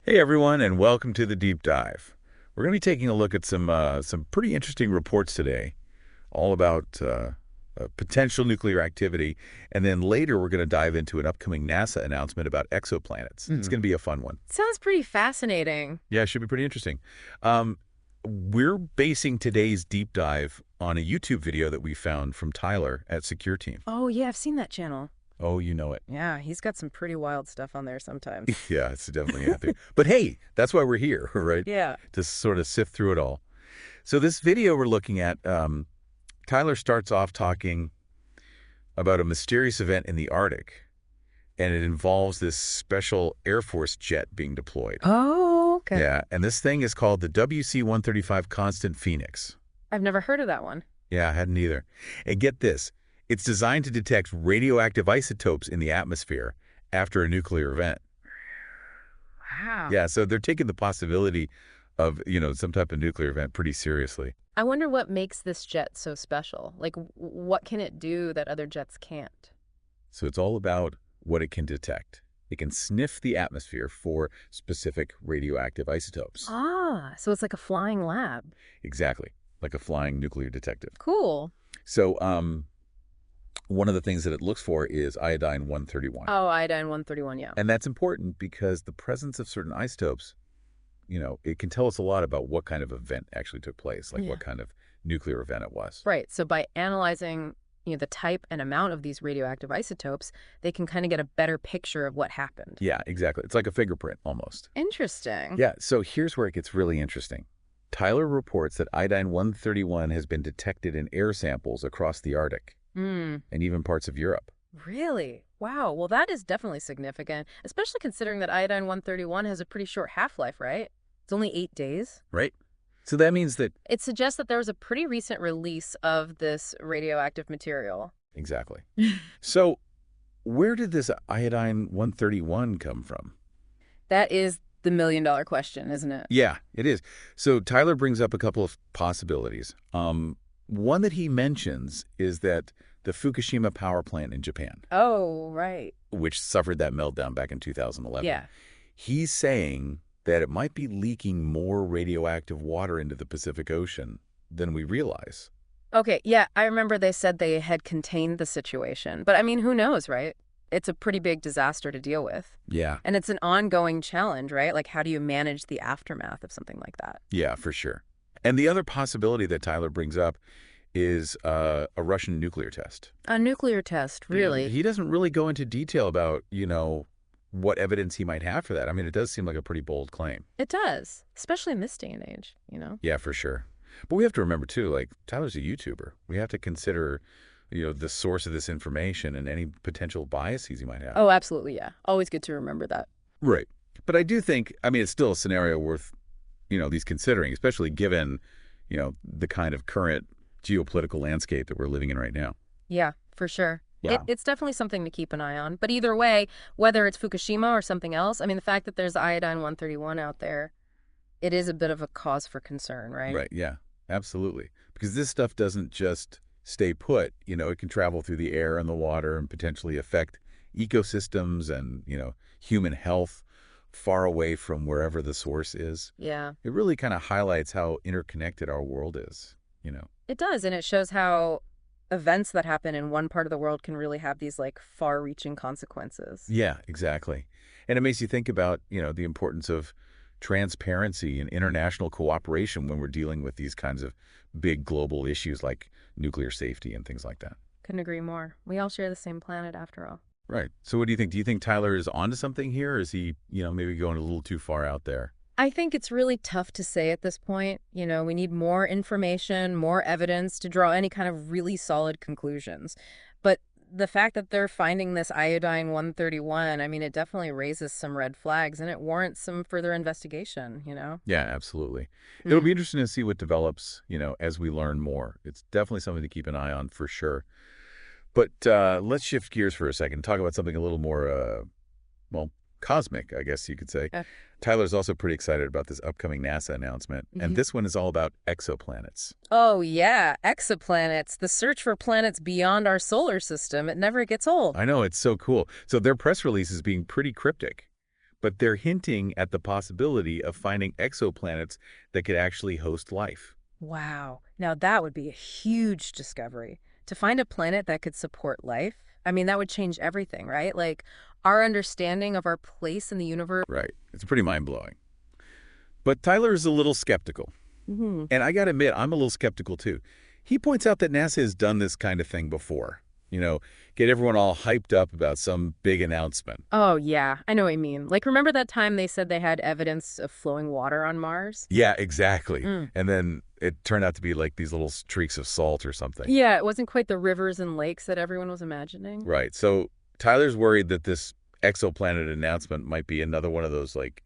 Hey everyone, and welcome to the deep dive. We're going to be taking a look at some pretty interesting reports today, all about potential nuclear activity, and then later we're going to dive into an upcoming NASA announcement about exoplanets. It's Hmm. going to be a fun one. Sounds pretty fascinating. Yeah, it should be pretty interesting. Um, we're basing today's deep dive on a YouTube video that we found from Tyler at Secure Team. Oh, yeah, I've seen that channel. Oh, you know it. Yeah, he's got some pretty wild stuff on there sometimes. Yeah, it's definitely happening. But hey, that's why we're here, right? Yeah. To sort of sift through it all. So this video we're looking at, Tyler starts off talking about a mysterious event in the Arctic, and it involves this special Air Force jet being deployed. Oh, okay. Yeah, and this thing is called the WC-135 Constant Phoenix. I've never heard of that one. Yeah, I hadn't either. And get this, it's designed to detect radioactive isotopes in the atmosphere after a nuclear event. Wow. Yeah, so they're taking the possibility of, some type of nuclear event pretty seriously. I wonder what makes this jet so special. Like, what can it do that other jets can't? So it's all about what it can detect. It can sniff the atmosphere for specific radioactive isotopes. Ah, so it's like a flying lab. Exactly, like a flying nuclear detective. Cool. So one of the things that it looks for is iodine-131. Oh, iodine-131, yeah. And that's important because the presence of certain isotopes, it can tell us a lot about what kind of event actually took place, like Yeah. what kind of nuclear event it was. Right, so by analyzing the type and amount of these radioactive isotopes, they can kind of get a better picture of what happened. Yeah, exactly. It's like a fingerprint almost. Interesting. Yeah, so here's where it gets really interesting. Tyler reports that iodine-131 has been detected in air samples across the Arctic Hmm. and even parts of Europe. Really? Wow. Well, that is definitely significant, especially considering that iodine-131 has a pretty short half-life, right? It's only 8 days. Right? So that means that, It suggests that there was a pretty recent release of this radioactive material. exactly. So where did this iodine-131 come from? That is the million-dollar question, isn't it? Yeah, it is. So Tyler brings up a couple of possibilities. One that he mentions is that the Fukushima power plant in Japan, Oh, right. which suffered that meltdown back in 2011. Yeah. He's saying that it might be leaking more radioactive water into the Pacific Ocean than we realize. Okay, yeah, I remember they said they had contained the situation. But I mean, who knows, right? It's a pretty big disaster to deal with. Yeah, And it's an ongoing challenge, right? Like, how do you manage the aftermath of something like that? yeah, for sure. And the other possibility that Tyler brings up is a Russian nuclear test. A nuclear test, really? He doesn't really go into detail about, what evidence he might have for that. I mean, it does seem like a pretty bold claim. It does, especially in this day and age. Yeah, for sure. But we have to remember, too, like, Tyler's a YouTuber. We have to consider, the source of this information and any potential biases he might have. Oh, absolutely, yeah. Always good to remember that. Right. But I do think, I mean, it's still a scenario worth, these considering, especially given, the kind of current geopolitical landscape that we're living in right now. Yeah, for sure. Yeah. It's definitely something to keep an eye on. But either way, whether it's Fukushima or something else, I mean, the fact that there's iodine-131 out there, it is a bit of a cause for concern, right? Right. Yeah, absolutely. Because this stuff doesn't just stay put. It can travel through the air and the water and potentially affect ecosystems and, human health far away from wherever the source is. Yeah, It really kind of highlights how interconnected our world is. it does. And it shows how events that happen in one part of the world can really have these, like, far-reaching consequences. Yeah, exactly. And it makes you think about, the importance of transparency and international cooperation when we're dealing with these kinds of big global issues like nuclear safety and things like that. Couldn't agree more. We all share the same planet, after all. Right. So what do you think? Do you think Tyler is onto something here, or is he, maybe going a little too far out there? I think it's really tough to say at this point. We need more information, more evidence to draw any kind of really solid conclusions. But the fact that they're finding this iodine-131, I mean, it definitely raises some red flags and it warrants some further investigation. Yeah, absolutely. It'll be interesting to see what develops, as we learn more. It's definitely something to keep an eye on for sure. But let's shift gears for a second and talk about something a little more, well, cosmic, I guess you could say. Uh, Tyler's also pretty excited about this upcoming NASA announcement, and this one is all about exoplanets. Oh, yeah, exoplanets, the search for planets beyond our solar system. It never gets old. I know, it's so cool. So their press release is being pretty cryptic, but they're hinting at the possibility of finding exoplanets that could actually host life. Wow. Now that would be a huge discovery. To find a planet that could support life, I mean, that would change everything, right? Like our understanding of our place in the universe. Right. It's pretty mind-blowing. But Tyler is a little skeptical. Hmm. And I got to admit, I'm a little skeptical too. He points out that NASA has done this kind of thing before. Get everyone all hyped up about some big announcement. Oh, yeah, I know what you mean. Like, remember that time they said they had evidence of flowing water on Mars? Yeah, exactly. Mm. And then it turned out to be like these little streaks of salt or something. Yeah, it wasn't quite the rivers and lakes that everyone was imagining. Right. So Tyler's worried that this exoplanet announcement might be another one of those like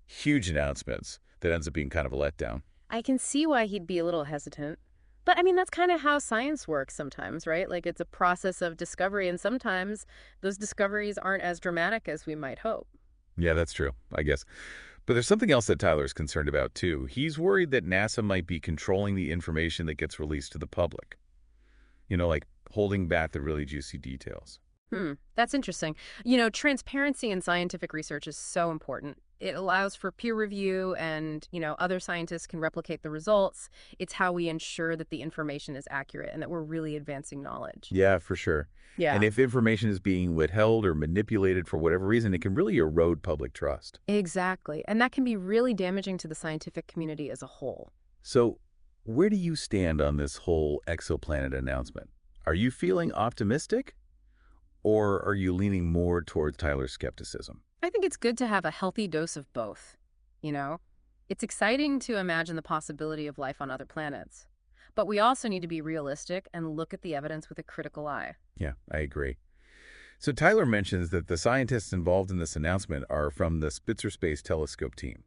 huge announcements that ends up being kind of a letdown. I can see why he'd be a little hesitant. But I mean, that's kind of how science works sometimes, right? Like it's a process of discovery, and sometimes those discoveries aren't as dramatic as we might hope. Yeah, that's true, I guess. But there's something else that Tyler's concerned about, too. He's worried that NASA might be controlling the information that gets released to the public. Like holding back the really juicy details. That's interesting. Transparency in scientific research is so important. It allows for peer review and, other scientists can replicate the results. It's how we ensure that the information is accurate and that we're really advancing knowledge. Yeah, for sure. Yeah. And if information is being withheld or manipulated for whatever reason, it can really erode public trust. Exactly. And that can be really damaging to the scientific community as a whole. So where do you stand on this whole exoplanet announcement? Are you feeling optimistic? Or are you leaning more towards Tyler's skepticism? I think it's good to have a healthy dose of both. You know, it's exciting to imagine the possibility of life on other planets. But we also need to be realistic and look at the evidence with a critical eye. Yeah, I agree. So Tyler mentions that the scientists involved in this announcement are from the Spitzer Space Telescope team.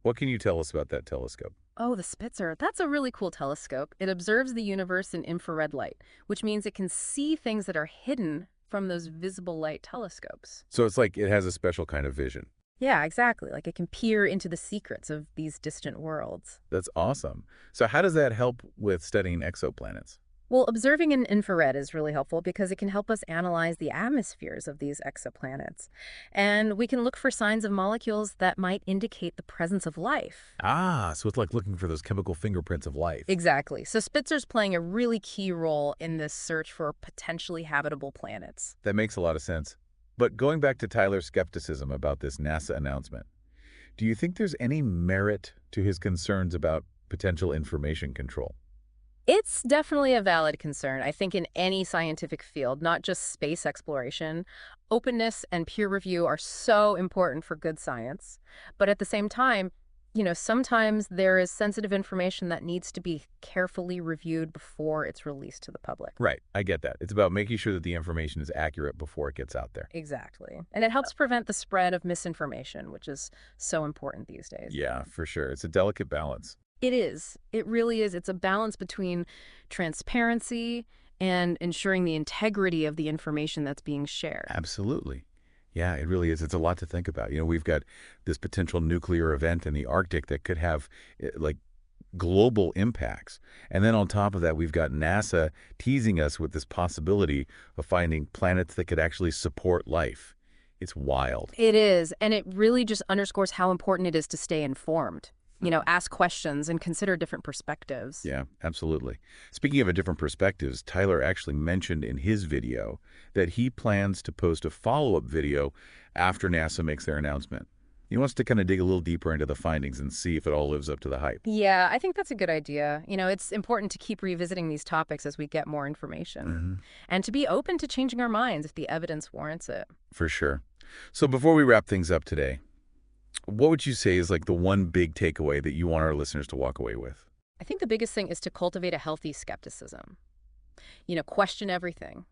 What can you tell us about that telescope? Oh, the Spitzer. That's a really cool telescope. It observes the universe in infrared light, which means it can see things that are hidden from those visible light telescopes. So it's like it has a special kind of vision. Yeah, exactly. Like it can peer into the secrets of these distant worlds. That's awesome. So how does that help with studying exoplanets? Well, observing in infrared is really helpful because it can help us analyze the atmospheres of these exoplanets. And we can look for signs of molecules that might indicate the presence of life. Ah, so it's like looking for those chemical fingerprints of life. Exactly. So Spitzer's playing a really key role in this search for potentially habitable planets. That makes a lot of sense. But going back to Tyler's skepticism about this NASA announcement, do you think there's any merit to his concerns about potential information control? It's definitely a valid concern, I think, in any scientific field, not just space exploration. Openness and peer review are so important for good science. But at the same time, sometimes there is sensitive information that needs to be carefully reviewed before it's released to the public. Right, I get that. It's about making sure that the information is accurate before it gets out there. Exactly. And it helps prevent the spread of misinformation, which is so important these days. Yeah, for sure. It's a delicate balance. It is. It really is. It's a balance between transparency and ensuring the integrity of the information that's being shared. Absolutely. Yeah, it really is. It's a lot to think about. We've got this potential nuclear event in the Arctic that could have like global impacts. And then on top of that, we've got NASA teasing us with this possibility of finding planets that could actually support life. It's wild. It is. And it really just underscores how important it is to stay informed. Ask questions and consider different perspectives. Yeah, absolutely. Speaking of different perspectives, Tyler actually mentioned in his video that he plans to post a follow-up video after NASA makes their announcement. He wants to kind of dig a little deeper into the findings and see if it all lives up to the hype. Yeah, I think that's a good idea. It's important to keep revisiting these topics as we get more information and to be open to changing our minds if the evidence warrants it. For sure. So before we wrap things up today, what would you say is like the one big takeaway that you want our listeners to walk away with? I think the biggest thing is to cultivate a healthy skepticism. Question everything.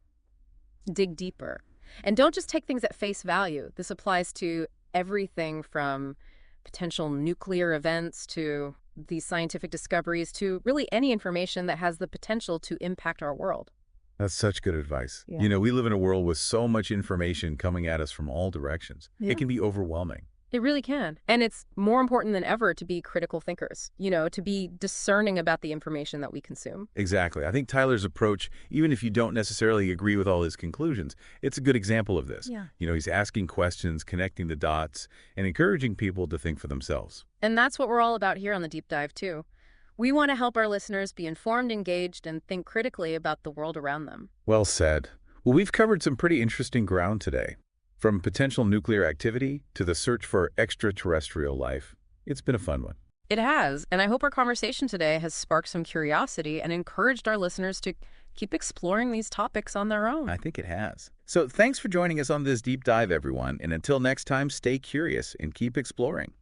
Dig deeper. And don't just take things at face value. This applies to everything from potential nuclear events to these scientific discoveries to really any information that has the potential to impact our world. That's such good advice. Yeah. We live in a world with so much information coming at us from all directions. Yeah. It can be overwhelming. It really can. And it's more important than ever to be critical thinkers, to be discerning about the information that we consume. Exactly. I think Tyler's approach, even if you don't necessarily agree with all his conclusions, it's a good example of this. Yeah. He's asking questions, connecting the dots, and encouraging people to think for themselves. And that's what we're all about here on the Deep Dive, too. We want to help our listeners be informed, engaged, and think critically about the world around them. Well said. Well, we've covered some pretty interesting ground today. From potential nuclear activity to the search for extraterrestrial life. It's been a fun one. It has, and I hope our conversation today has sparked some curiosity and encouraged our listeners to keep exploring these topics on their own. I think it has. So thanks for joining us on this deep dive, everyone. And until next time, stay curious and keep exploring.